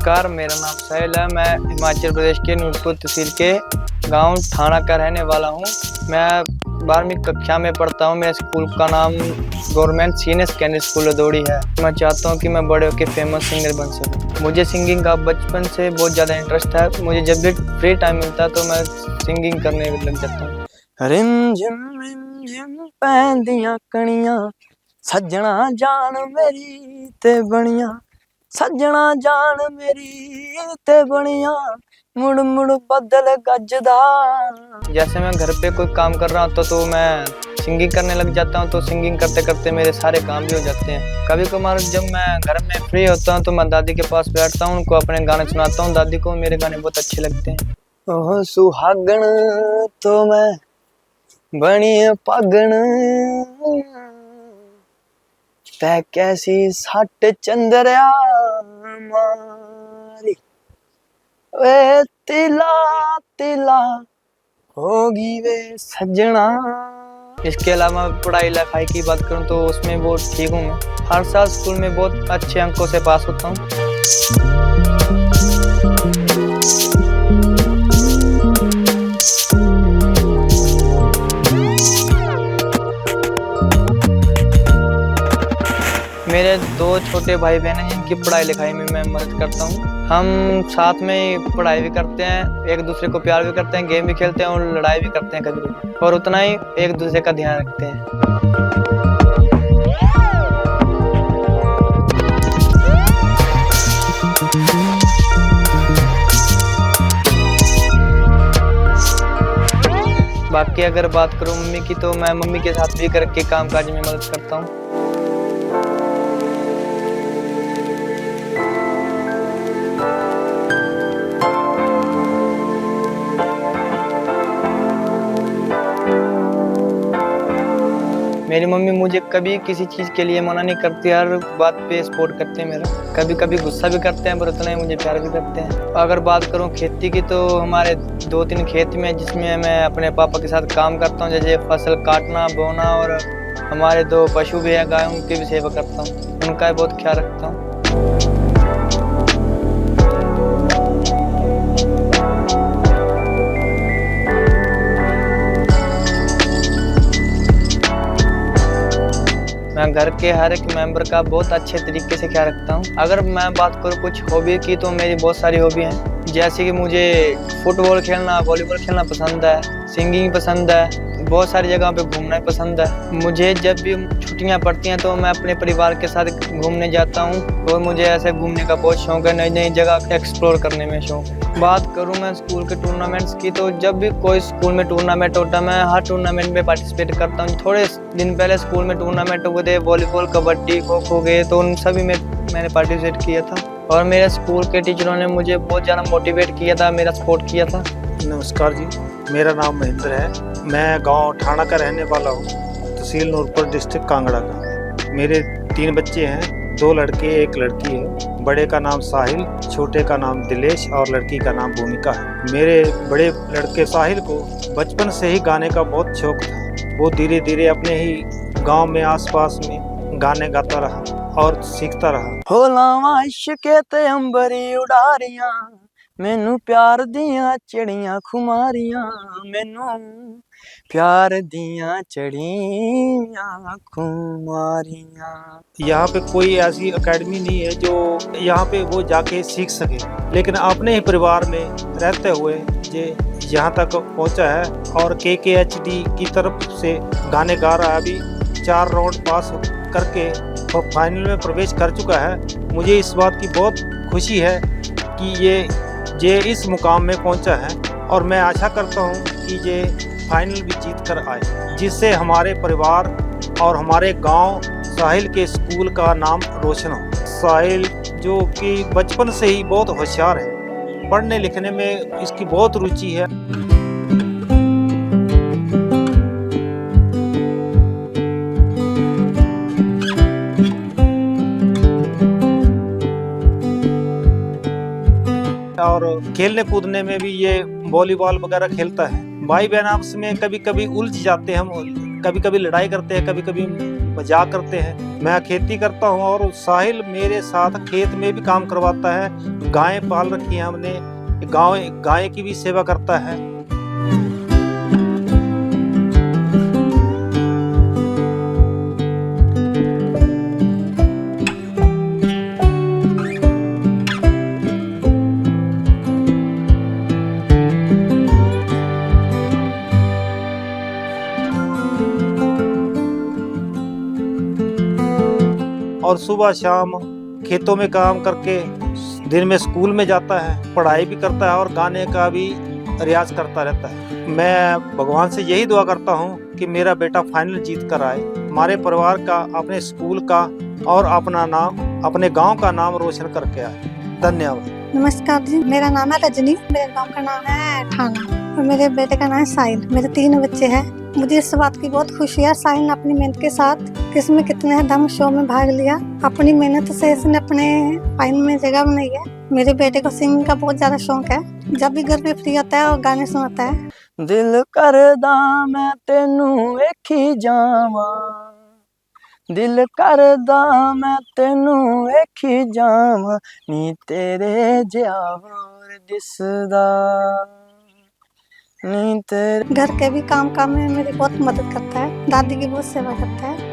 नमस्कार, मेरा नाम साहिल है। मैं हिमाचल प्रदेश के नूरपुर तहसील के गांव ठाणा का रहने वाला हूं। मैं 12वीं कक्षा में पढ़ता हूं। मेरे स्कूल का नाम गवर्नमेंट सीनियर सेकेंडरी स्कूल लदौड़ी है। मैं चाहता हूं कि मैं बड़े होकर फेमस सिंगर बन सकूं। मुझे सिंगिंग का बचपन से बहुत ज़्यादा इंटरेस्ट है। मुझे जब भी फ्री टाइम मिलता है तो मैं सिंगिंग करने लग जाता हूँ। रिम झिम पैंदियां कणियां, सज्जणा जान मेरी ते बणियां, सज्जणा जान मेरी ते बणियां, मुड़ मुड़ बदल गजदा। जैसे मैं घर पे कोई काम कर रहा होता तो मैं सिंगिंग करने लग जाता हूँ। तो सिंगिंग करते करते मेरे सारे काम भी हो जाते हैं। कभी कभार जब मैं घर में फ्री होता हूँ तो मैं दादी के पास बैठता हूँ, उनको अपने गाने सुनाता हूँ। दादी को मेरे गाने बहुत अच्छे लगते हैं। ओह सुहागण तो मैं बनी पागण, तै कैसी सट चंद्रया मारी, वे तिला तिला होगी वे सजना। इसके अलावा पढ़ाई लिखाई की बात करूं तो उसमें बहुत ठीक हूँ। मैं हर साल स्कूल में बहुत अच्छे अंकों से पास होता हूँ। मेरे 2 छोटे भाई बहन हैं जिनकी पढ़ाई लिखाई में मैं मदद करता हूँ। हम साथ में पढ़ाई भी करते हैं, एक दूसरे को प्यार भी करते हैं, गेम भी खेलते हैं और लड़ाई भी करते हैं कभी कभी, और उतना ही एक दूसरे का ध्यान रखते हैं। बाकी अगर बात करूँ मम्मी की तो मैं मम्मी के साथ भी करके कामकाज में मदद करता हूँ। मेरी मम्मी मुझे कभी किसी चीज़ के लिए मना नहीं करती, हर बात पे सपोर्ट करते हैं मेरा। कभी कभी गुस्सा भी करते हैं पर उतना ही मुझे प्यार भी करते हैं। अगर बात करूं खेती की तो हमारे 2-3 खेत में जिसमें मैं अपने पापा के साथ काम करता हूं, जैसे फसल काटना बोना, और हमारे 2 पशु भी हैं, गाय, उनकी भी सेवा करता हूँ, उनका भी बहुत ख्याल रखता हूँ। मैं घर के हर एक मेंबर का बहुत अच्छे तरीके से ख्याल रखता हूँ। अगर मैं बात करूँ कुछ हॉबी की तो मेरी बहुत सारी हॉबी हैं, जैसे कि मुझे फुटबॉल खेलना, वॉलीबॉल खेलना पसंद है, सिंगिंग पसंद है, बहुत सारी जगह पे घूमना पसंद है। मुझे जब भी छुट्टियाँ पड़ती हैं तो मैं अपने परिवार के साथ घूमने जाता हूँ, और मुझे ऐसे घूमने का बहुत शौक है, नई नई जगह एक्सप्लोर करने में शौक है। बात करूँ मैं स्कूल के टूर्नामेंट्स की तो जब भी कोई स्कूल में टूर्नामेंट होता है मैं हर टूर्नामेंट में पार्टिसिपेट करता हूँ। थोड़े दिन पहले स्कूल में टूर्नामेंट हुए थे, वॉलीबॉल, कबड्डी, खो खो गए, तो उन सभी में मैंने पार्टिसिपेट किया था, और मेरे स्कूल के टीचरों ने मुझे बहुत ज़्यादा मोटिवेट किया था, मेरा सपोर्ट किया था। नमस्कार जी, मेरा नाम महेंद्र है। मैं गांव ठाणा का रहने वाला हूँ, तहसील नूरपुर, डिस्ट्रिक्ट कांगड़ा का। मेरे 3 बच्चे हैं, 2 लड़के 1 लड़की है। बड़े का नाम साहिल, छोटे का नाम दिलेश और लड़की का नाम भूमिका है। मेरे बड़े लड़के साहिल को बचपन से ही गाने का बहुत शौक था। वो धीरे धीरे अपने ही गांव में आसपास में गाने गाता रहा और सीखता रहा। हो लावां इश्के ते अंबरी उडारियां, मैनू प्यार दियां चिड़ियां खुमारियां, मैनू प्यार दियां चिड़ियां खुमारियां। यहाँ पे कोई ऐसी एकेडमी नहीं है जो यहाँ पे वो जाके सीख सके, लेकिन अपने ही परिवार में रहते हुए ये यहाँ तक पहुँचा है और KKHD की तरफ से गाने गा रहा है। अभी 4 राउंड पास करके वो फाइनल में प्रवेश कर चुका है। मुझे इस बात की बहुत खुशी है कि ये इस मुकाम में पहुँचा है, और मैं आशा करता हूँ कि ये फाइनल भी जीत कर आए, जिससे हमारे परिवार और हमारे गांव साहिल के स्कूल का नाम रोशन हो। साहिल जो कि बचपन से ही बहुत होशियार है, पढ़ने लिखने में इसकी बहुत रुचि है। और खेलने कूदने में भी ये वॉलीबॉल वगैरह खेलता है। भाई बहन आपस में कभी कभी उलझ जाते हैं हम, कभी कभी लड़ाई करते हैं, कभी कभी मजाक करते हैं। मैं खेती करता हूँ और साहिल मेरे साथ खेत में भी काम करवाता है। गाय पाल रखी है हमने, गाय की भी सेवा करता है। और सुबह शाम खेतों में काम करके दिन में स्कूल में जाता है, पढ़ाई भी करता है और गाने का भी रियाज करता रहता है। मैं भगवान से यही दुआ करता हूँ कि मेरा बेटा फाइनल जीत कर आए, हमारे परिवार का, अपने स्कूल का और अपना नाम, अपने गांव का नाम रोशन करके आए। धन्यवाद। नमस्कार जी, मेरा नाम है रजनी, मेरे गांव का नाम है ठाना और मेरे बेटे का नाम है साहिल। मेरे 3 बच्चे हैं। मुझे इस बात की बहुत खुशी है, साहिल ने अपनी मेहनत के साथ किस्में कितने हैं दम शो में भाग लिया। अपनी मेहनत से इसने अपने फाइनल में जगह बनाई है। मेरे बेटे को सिंगिंग का बहुत ज्यादा शौक है, जब भी घर पे फ्री होता है और गाने सुनाता है। दिल करदा मैं तेनू वेखी जावां, दिल करदा मैं तेनू वेखी जावां, नी तेरे जिहा होर दिसदा, नी तेरे। घर के भी काम में मेरी बहुत मदद करता है, दादी की बहुत सेवा करता है।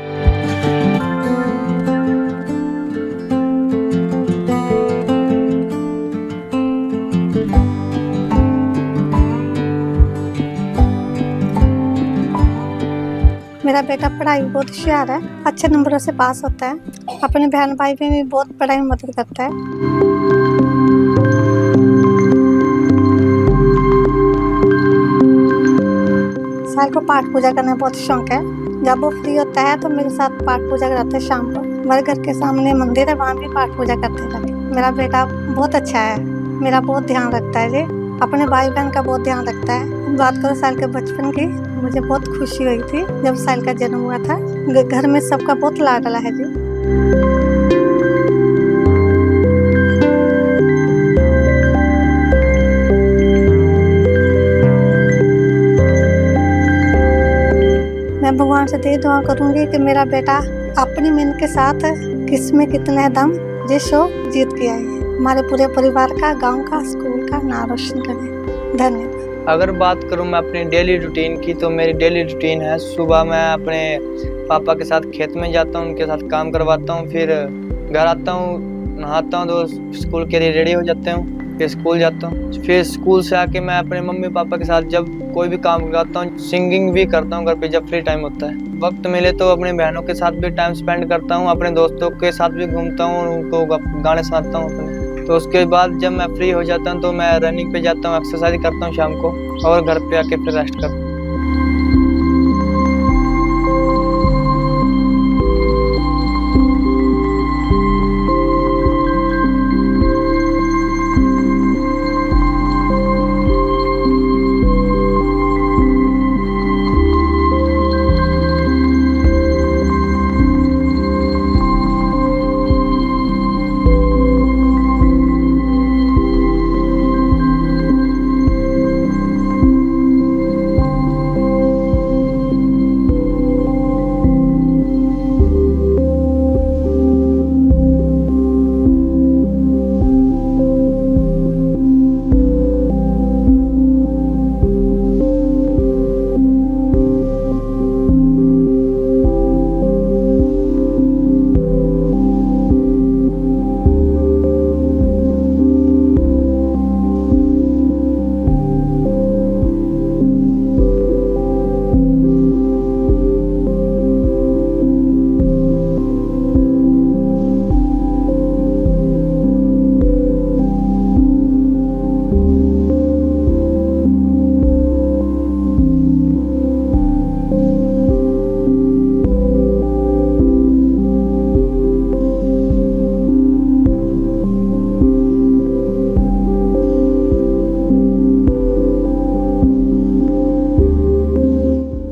मेरा बेटा पढ़ाई में बहुत होशियार है, अच्छे नंबरों से पास होता है। अपने बहन भाई में भी बहुत पढ़ाई में मदद करता है। साहिल को पाठ पूजा करने का बहुत शौक है। जब वो फ्री होता है तो मेरे साथ पाठ पूजा कराते हैं शाम को। हमारे घर के सामने मंदिर है, वहाँ भी पाठ पूजा करते हैं। मेरा बेटा बहुत अच्छा है, मेरा बहुत ध्यान रखता है जी, अपने भाई बहन का बहुत ध्यान रखता है। बात करो साहिल के बचपन की, मुझे बहुत खुशी हुई थी जब साहिल का जन्म हुआ था। घर में सबका बहुत लाडला है जी। मैं भगवान से यही दुआ करूंगी कि मेरा बेटा अपनी मेहनत के साथ किस्में कितने दम ये शो जीत के आए, हमारे पूरे परिवार का, गांव का, स्कूल का नाम रोशन करें। धन्यवाद। अगर बात करूं मैं अपनी डेली रूटीन की, तो मेरी डेली रूटीन है, सुबह मैं अपने पापा के साथ खेत में जाता हूं, उनके साथ काम करवाता हूं, फिर घर आता हूं, नहाता हूं, तो स्कूल के लिए रेडी हो जाते हूं, फिर स्कूल जाता हूं। फिर स्कूल से आके मैं अपने मम्मी पापा के साथ जब कोई भी काम करता हूँ, सिंगिंग भी करता हूँ घर पे जब फ्री टाइम होता है। वक्त मिले तो अपनी बहनों के साथ भी टाइम स्पेंड करता हूँ, अपने दोस्तों के साथ भी घूमता हूँ, उनको गाने सुनाता हूँ अपने। तो उसके बाद जब मैं फ्री हो जाता हूँ तो मैं रनिंग पे जाता हूँ, एक्सरसाइज करता हूँ शाम को, और घर पे आके फिर रेस्ट करता हूँ।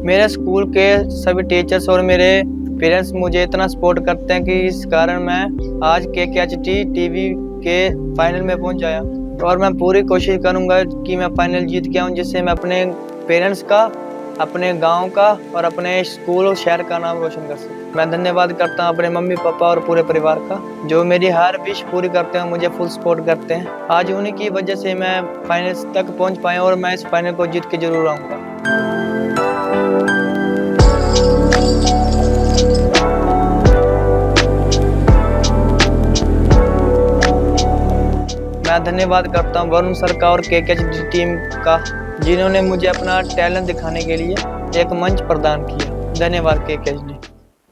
मेरे स्कूल के सभी टीचर्स और मेरे पेरेंट्स मुझे इतना सपोर्ट करते हैं कि इस कारण मैं आज KKHT टीवी के फाइनल में पहुंच आया, और मैं पूरी कोशिश करूंगा कि मैं फाइनल जीत के आऊं, जिससे मैं अपने पेरेंट्स का अपने गांव का और अपने स्कूल और शहर का नाम रोशन कर सके। मैं धन्यवाद करता हूं अपने मम्मी पापा और पूरे परिवार का, जो मेरी हर विश पूरी करते हैं, मुझे फुल सपोर्ट करते हैं। आज उन्हीं की वजह से मैं फाइनल तक पहुंच पाया और मैं इस फाइनल को जीत के जरूर आऊंगा। मैं धन्यवाद करता हूं वरुण सर का और केकेएचडी टीम का, जिन्होंने मुझे अपना टैलेंट दिखाने के लिए एक मंच प्रदान किया। धन्यवाद केकेएचडी।